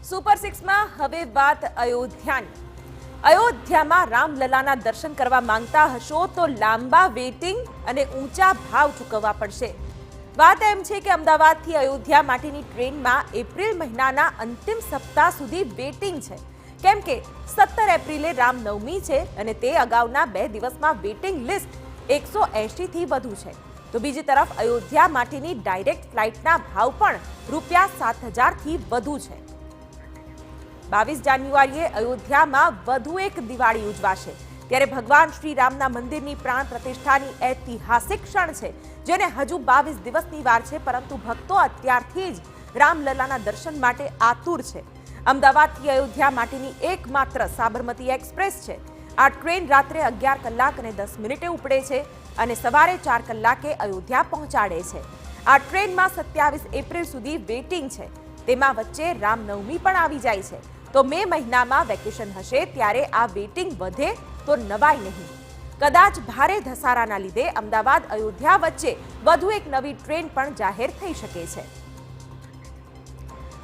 Super 6 માં હવે વાત અયોધ્યાની। અયોધ્યામાં રામલલાના દર્શન કરવા માંગતા હશો તો લાંબા વેઇટિંગ અને ઊંચા ભાવ ચૂકવવા પડશે। વાત એમ છે કે અમદાવાદથી અયોધ્યા માટેની ટ્રેનમાં એપ્રિલ મહિનાના અંતિમ સપ્તાહ સુધી વેઇટિંગ છે, કેમ કે 17 એપ્રિલે રામનવમી છે અને તે અગાઉના 2 દિવસમાં વેઇટિંગ લિસ્ટ 180 થી વધુ છે। તો બીજી તરફ અયોધ્યા માટેની ડાયરેક્ટ ફ્લાઇટના ભાવ પણ ₹7,000 થી વધુ છે। 22 જાન્યુઆરીએ અયોધ્યામાં વધુ એક દિવાળી ઉજવાશે, ત્યારે ભગવાન શ્રી રામના મંદિરની પ્રાણ પ્રતિષ્ઠાની ઐતિહાસિક ક્ષણ છે, જેને હજુ 22 દિવસની વાર છે, પરંતુ ભક્તો અત્યારથી જ રામલલાના દર્શન માટે આતુર છે। અમદાવાદથી અયોધ્યા માટેની એકમાત્ર સાબરમતી એક્સપ્રેસ છે। આ ટ્રેન રાત્રે 11 કલાક અને 10 મિનિટે ઉપડે છે અને સવારે 4 કલાકે અયોધ્યા પહોંચાડે છે। આ ટ્રેનમાં 27 એપ્રિલ સુધી વેઇટિંગ છે, તેમાં વચ્ચે રામનવમી પણ આવી જાય છે। તો મે મહિનામાં વેકેશન હશે ત્યારે આ વેઇટિંગ વધે તો નવાઈ નહીં। કદાચ ભારે ધસારાના લીધે અમદાવાદ અયોધ્યા વચ્ચે વધુ એક નવી ટ્રેન પણ જાહેર થઈ શકે છે।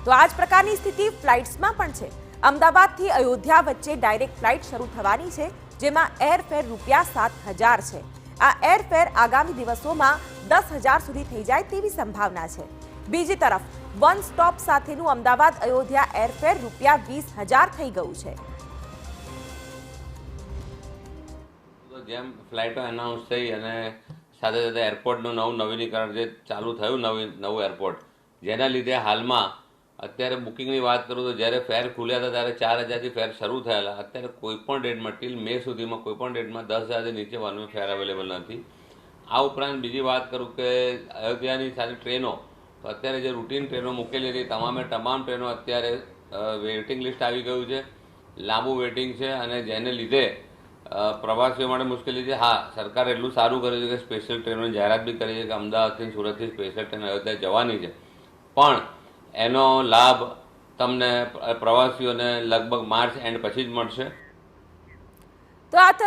તો આ જ પ્રકારની સ્થિતિ ફ્લાઇટ્સમાં પણ છે। અમદાવાદથી અયોધ્યા વચ્ચે ડાયરેક્ટ ફ્લાઇટ શરૂ થવાની છે, જેમાં એરફેર ₹7,000 છે। આ એરફેર આગામી દિવસોમાં 10,000 સુધી થઈ જાય તેવી સંભાવના છે। બીજી તરફ વન સ્ટોપ સાથેનું અમદાવાદ અયોધ્યા એરફેર ₹20,000 થઈ ગયું છે। જેમ ફ્લાઇટો એનાઉન્સ થઈ અને સાથે સાથે એરપોર્ટનું નવીનીકરણ જે ચાલુ થયું, નવું એરપોર્ટ, જેના લીધે હાલમાં અત્યારે બુકિંગની વાત કરું તો જ્યારે ફેર ખુલ્યા હતા ત્યારે 4,000થી ફેર શરૂ થયેલા। અત્યારે કોઈપણ ડેટમાં ટીલ મે સુધીમાં કોઈપણ ડેટમાં 10,000થી નીચે વન વે ફેર અવેલેબલ નથી। આ ઉપરાંત બીજી વાત કરું કે અયોધ્યાની સાથે ટ્રેનો, તો અત્યારે જે રૂટીન ટ્રેનો મૂકેલી હતી તમામ ટ્રેનો અત્યારે વેઇટિંગ લિસ્ટ આવી ગયું છે, લાંબુ વેઇટિંગ છે અને જેને લીધે પ્રવાસીઓ માટે મુશ્કેલી છે। હા, સરકારે એટલું સારું કર્યું છે કે સ્પેશિયલ ટ્રેનોની જાહેરાત બી કરી છે કે અમદાવાદથી સુરતથી સ્પેશિયલ ટ્રેન અયોધ્યા જવાની છે, પણ એનો લાભ તમને પ્રવાસીઓને લગભગ માર્ચ એન્ડ પછી જ મળશે। તો આ તરફ